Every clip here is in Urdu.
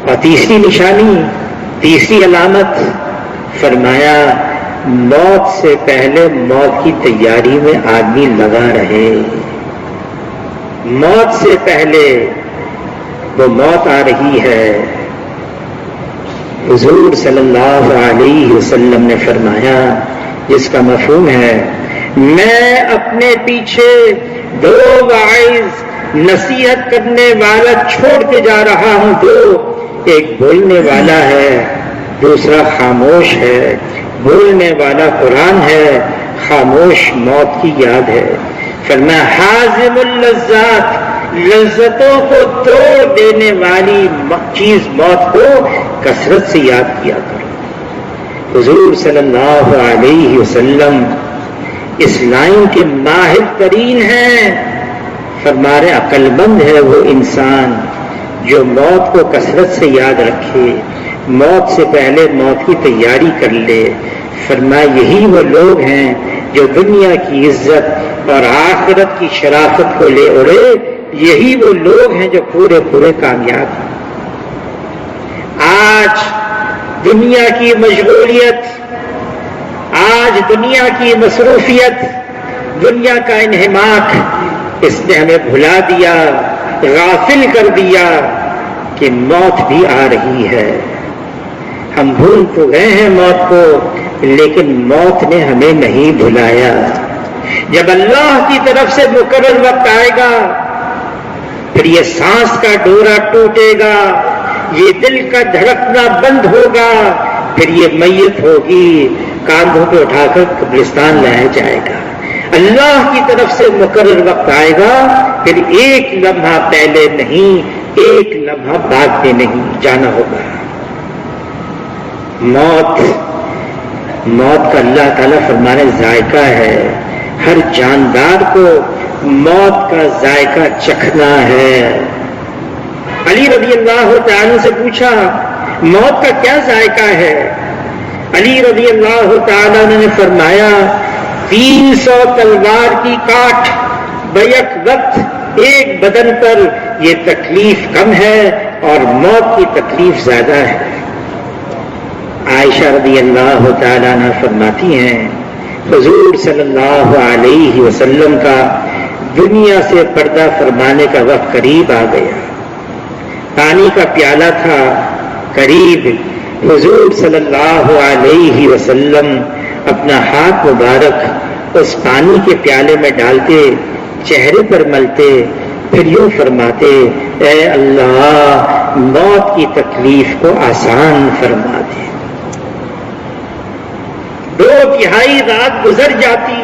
اور تیسری نشانی، تیسری علامت فرمایا موت سے پہلے موت کی تیاری میں آدمی لگا رہے. موت سے پہلے وہ موت آ رہی ہے. حضور صلی اللہ علیہ وسلم نے فرمایا جس کا مفہوم ہے میں اپنے پیچھے 2 واعظ نصیحت کرنے والا چھوڑ کے جا رہا ہوں. 2، ایک بولنے والا ہے، دوسرا خاموش ہے. بولنے والا قرآن ہے، خاموش موت کی یاد ہے. فرمایا حازم اللذات، لذتوں کو توڑ دینے والی چیز موت کو کثرت سے یاد کیا کرو. حضور صلی اللہ علیہ وسلم اس لائن کے ماہر ترین ہیں. فرما رہے عقل مند ہے وہ انسان جو موت کو کثرت سے یاد رکھے، موت سے پہلے موت کی تیاری کر لے. فرمایا یہی وہ لوگ ہیں جو دنیا کی عزت اور آخرت کی شرافت کو لے اڑے. یہی وہ لوگ ہیں جو پورے کامیاب ہیں. آج دنیا کی مشغولیت، آج دنیا کی مصروفیت، دنیا کا انہماک، اس نے ہمیں بھلا دیا، غافل کر دیا کہ موت بھی آ رہی ہے. ہم بھول تو گئے ہیں موت کو، لیکن موت نے ہمیں نہیں بھلایا. جب اللہ کی طرف سے مقرر وقت آئے گا پھر یہ سانس کا ڈورا ٹوٹے گا، یہ دل کا دھڑکنا بند ہوگا، پھر یہ میت ہوگی، کاندھوں پہ اٹھا کر قبرستان لایا جائے گا. اللہ کی طرف سے مقرر وقت آئے گا، پھر ایک لمحہ پہلے نہیں، ایک لمحہ بعد میں نہیں جانا ہوگا. موت کا اللہ تعالیٰ فرمانے ذائقہ ہے. ہر جاندار کو موت کا ذائقہ چکھنا ہے. علی رضی اللہ تعالیٰ سے پوچھا موت کا کیا ذائقہ ہے؟ علی رضی اللہ تعالیٰ نے فرمایا 300 تلوار کی کاٹ بیک وقت ایک بدن پر یہ تکلیف کم ہے اور موت کی تکلیف زیادہ ہے. عائشہ رضی اللہ تعالیٰ عنہ فرماتی ہیں حضور صلی اللہ علیہ وسلم کا دنیا سے پردہ فرمانے کا وقت قریب آ گیا. پانی کا پیالہ تھا قریب. حضور صلی اللہ علیہ وسلم اپنا ہاتھ مبارک اس پانی کے پیالے میں ڈالتے، چہرے پر ملتے، پھر یوں فرماتے اے اللہ موت کی تکلیف کو آسان فرما دے. 2/3 رات گزر جاتی،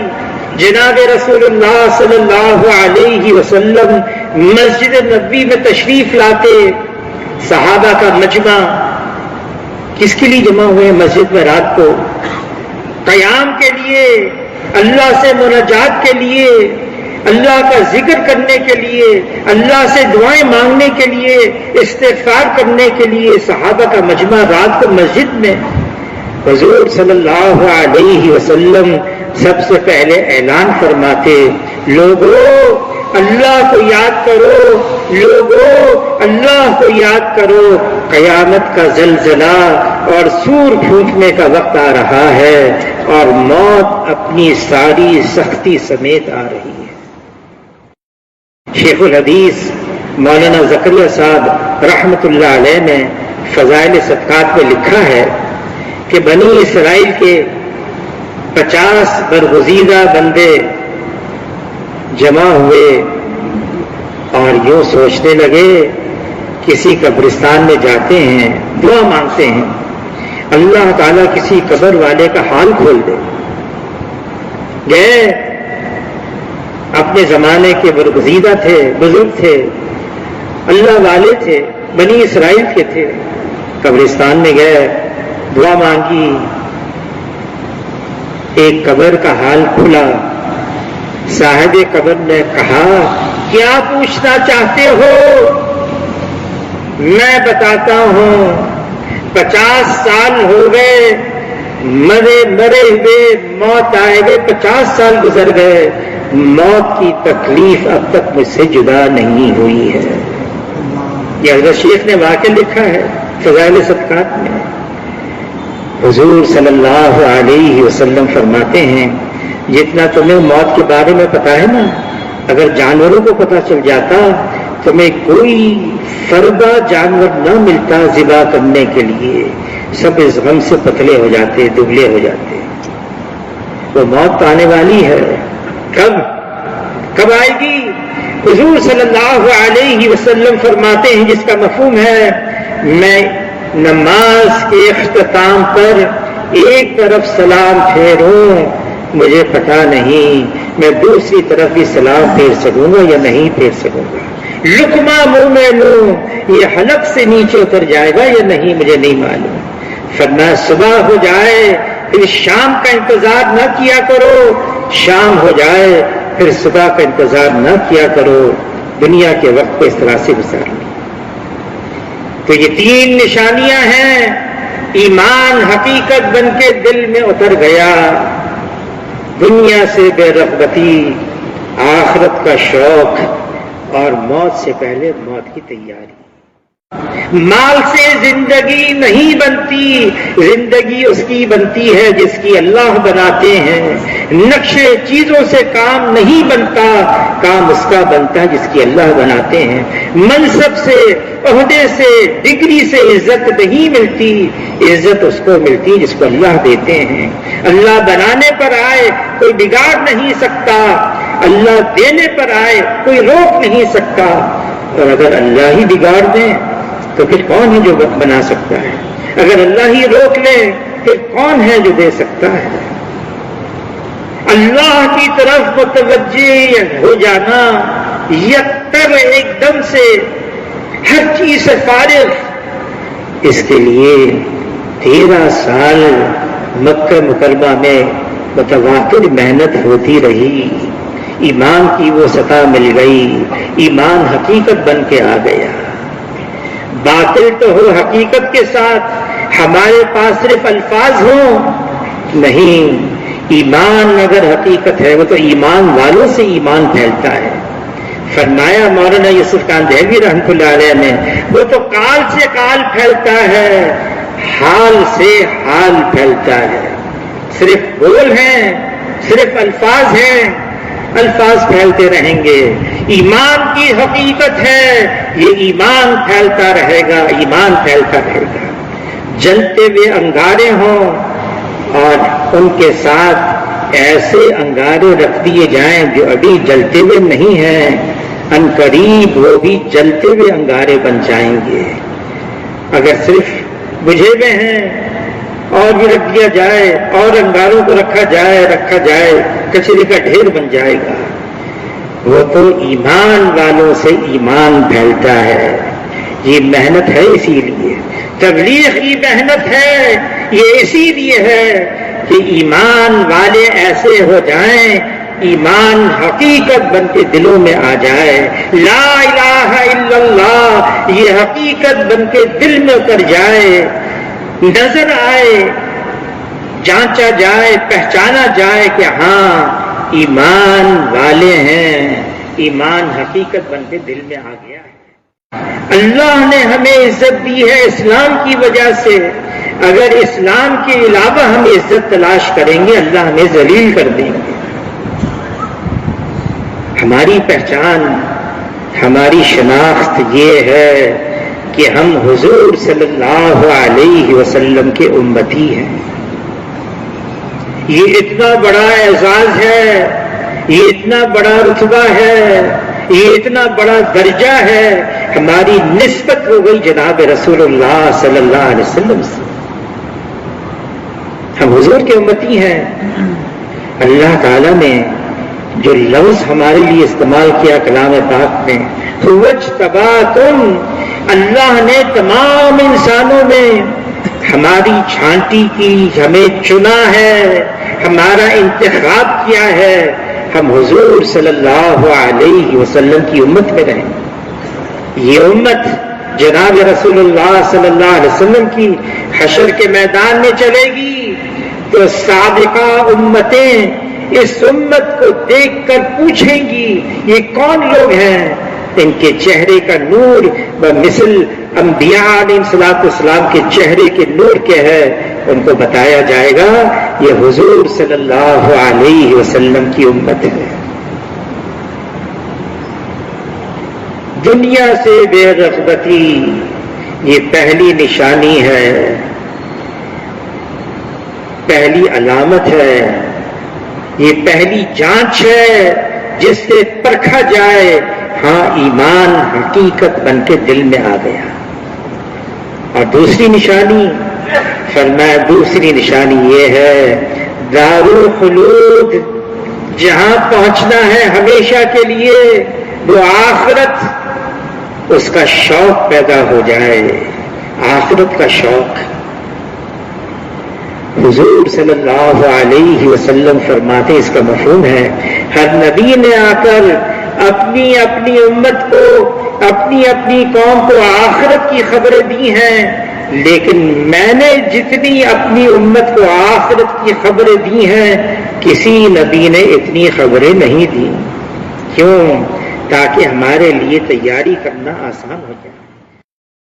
جناب رسول اللہ صلی اللہ علیہ وسلم مسجد نبوی میں تشریف لاتے. صحابہ کا مجمع کس کے لیے جمع ہوئے مسجد میں رات کو؟ قیام کے لیے، اللہ سے مناجات کے لیے، اللہ کا ذکر کرنے کے لیے، اللہ سے دعائیں مانگنے کے لیے، استغفار کرنے کے لیے. صحابہ کا مجمع رات کو مسجد میں. حضور صلی اللہ علیہ وسلم سب سے پہلے اعلان فرماتے لوگوں اللہ کو یاد کرو، لوگوں اللہ کو یاد کرو، قیامت کا زلزلہ اور سور پھونکنے کا وقت آ رہا ہے اور موت اپنی ساری سختی سمیت آ رہی ہے. شیخ الحدیث مولانا زکریا صاحب رحمت اللہ علیہ نے فضائل صدقات میں لکھا ہے کہ بنی اسرائیل کے 50 برگزیدہ بندے جمع ہوئے اور یوں سوچنے لگے کسی قبرستان میں جاتے ہیں، دعا مانگتے ہیں اللہ تعالیٰ کسی قبر والے کا حال کھول دے. گئے، اپنے زمانے کے برگزیدہ تھے، بزرگ تھے، اللہ والے تھے، بنی اسرائیل کے تھے. قبرستان میں گئے، دعا مانگی، ایک قبر کا حال کھلا. صاحب قبر نے کہا کیا پوچھنا چاہتے ہو؟ میں بتاتا ہوں 50 سال ہو گئے مرے ہوئے، موت آئے گئے، 50 سال گزر گئے، موت کی تکلیف اب تک مجھ سے جدا نہیں ہوئی ہے. یہ حضرت شیخ نے واقعہ لکھا ہے. فضائل صدقات میں حضور صلی اللہ علیہ وسلم فرماتے ہیں جتنا تمہیں موت کے بارے میں پتا ہے نا، اگر جانوروں کو پتا چل جاتا تمہیں کوئی فردہ جانور نہ ملتا ذبح کرنے کے لیے، سب اس غم سے پتلے ہو جاتے، دبلے ہو جاتے۔ وہ موت آنے والی ہے، کب آئے گی؟ حضور صلی اللہ علیہ وسلم فرماتے ہیں جس کا مفہوم ہے میں نماز کے اختتام پر ایک طرف سلام پھیروں مجھے پتا نہیں میں دوسری طرف بھی سلام پھیر سکوں گا یا نہیں پھیر سکوں گا، لقمہ منہ میں لوں یہ حلق سے نیچے اتر جائے گا یا نہیں مجھے نہیں معلوم۔ فرمایا صبح ہو جائے پھر شام کا انتظار نہ کیا کرو، شام ہو جائے پھر صبح کا انتظار نہ کیا کرو، دنیا کے وقت کو اس طرح سے گزار لو۔ تو یہ تین نشانیاں ہیں، ایمان حقیقت بن کے دل میں اتر گیا، دنیا سے بے رغبتی، آخرت کا شوق اور موت سے پہلے موت کی تیاری۔ مال سے زندگی نہیں بنتی، زندگی اس کی بنتی ہے جس کی اللہ بناتے ہیں۔ نقشے چیزوں سے کام نہیں بنتا، کام اس کا بنتا ہے جس کی اللہ بناتے ہیں۔ منصب سے، عہدے سے، ڈگری سے عزت نہیں ملتی، عزت اس کو ملتی جس کو اللہ دیتے ہیں۔ اللہ بنانے پر آئے کوئی بگاڑ نہیں سکتا، اللہ دینے پر آئے کوئی روک نہیں سکتا، اور اگر اللہ ہی بگاڑ دیں تو پھر کون ہے جو بنا سکتا ہے؟ اگر اللہ ہی روک لے پھر کون ہے جو دے سکتا ہے؟ اللہ کی طرف متوجہ ہو جانا، یکتر ایک دم سے ہر چیز سے فارغ، اس کے لیے 13 سال مکہ مکرمہ میں متواتر محنت ہوتی رہی، ایمان کی وہ سطح مل گئی، ایمان حقیقت بن کے آ گیا۔ باطل تو ہو حقیقت کے ساتھ، ہمارے پاس صرف الفاظ ہوں نہیں، ایمان اگر حقیقت ہے وہ تو ایمان والوں سے ایمان پھیلتا ہے۔ فرمایا مولانا یوسف کاندھیوی رحمۃ اللہ علیہ نے، وہ تو قال سے قال پھیلتا ہے، حال سے حال پھیلتا ہے۔ صرف بول ہیں، صرف الفاظ ہیں، الفاظ پھیلتے رہیں گے۔ ایمان کی حقیقت ہے، یہ ایمان پھیلتا رہے گا، ایمان پھیلتا رہے گا۔ جلتے ہوئے انگارے ہوں اور ان کے ساتھ ایسے انگارے رکھ دیے جائیں جو ابھی جلتے ہوئے نہیں ہیں، ان قریب وہ بھی جلتے ہوئے انگارے بن جائیں گے۔ اگر صرف بجھے ہوئے ہیں اور بھی رکھ دیا جائے اور انگاروں کو رکھا جائے کچرے کا ڈھیر بن جائے گا۔ وہ تو ایمان والوں سے ایمان پھیلتا ہے۔ یہ محنت ہے، اسی لیے تبلیغ کی محنت ہے، یہ اسی لیے ہے کہ ایمان والے ایسے ہو جائیں، ایمان حقیقت بن کے دلوں میں آ جائے، لا الہ الا اللہ یہ حقیقت بن کے دل میں اتر جائے، نظر آئے، جانچا جائے، پہچانا جائے کہ ہاں ایمان والے ہیں، ایمان حقیقت بن کے دل میں آ گیا ہے۔ اللہ نے ہمیں عزت دی ہے اسلام کی وجہ سے، اگر اسلام کے علاوہ ہم عزت تلاش کریں گے اللہ ہمیں ذلیل کر دیں گے۔ ہماری پہچان، ہماری شناخت یہ ہے کہ ہم حضور صلی اللہ علیہ وسلم کے امتی ہیں۔ یہ اتنا بڑا اعزاز ہے، یہ اتنا بڑا رتبہ ہے، یہ اتنا بڑا درجہ ہے، ہماری نسبت ہو گئی جناب رسول اللہ صلی اللہ علیہ وسلم سے۔ ہم حضور کے امتی ہیں۔ اللہ تعالیٰ نے جو لفظ ہمارے لیے استعمال کیا کلام پاک میں، وَاجْتَبَاكُمْ، اللہ نے تمام انسانوں میں ہماری چھانٹی کی، ہمیں چنا ہے، ہمارا انتخاب کیا ہے، ہم حضور صلی اللہ علیہ وسلم کی امت میں رہیں۔ یہ امت جناب رسول اللہ صلی اللہ علیہ وسلم کی حشر کے میدان میں چلے گی تو سابقہ امتیں اس امت کو دیکھ کر پوچھیں گی یہ کون لوگ ہیں؟ ان کے چہرے کا نور بمثل انبیاء علیہم کے چہرے کے نور کے ہے، ان کو بتایا جائے گا یہ حضور صلی اللہ علیہ وسلم کی امت ہے۔ دنیا سے بے رغبتی یہ پہلی نشانی ہے، پہلی علامت ہے، یہ پہلی جانچ ہے جس سے پرکھا جائے ہاں ایمان حقیقت بن کے دل میں آ گیا۔ اور دوسری نشانی فرمایا، دوسری نشانی یہ ہے دارالخلود، جہاں پہنچنا ہے ہمیشہ کے لیے، وہ آخرت، اس کا شوق پیدا ہو جائے، آخرت کا شوق۔ حضور صلی اللہ علیہ وسلم فرماتے اس کا مفہوم ہے، ہر نبی نے آ کر اپنی اپنی امت کو، اپنی اپنی قوم کو آخرت کی خبریں دی ہیں، لیکن میں نے جتنی اپنی امت کو آخرت کی خبریں دی ہیں کسی نبی نے اتنی خبریں نہیں دی۔ کیوں؟ تاکہ ہمارے لیے تیاری کرنا آسان ہو جائے۔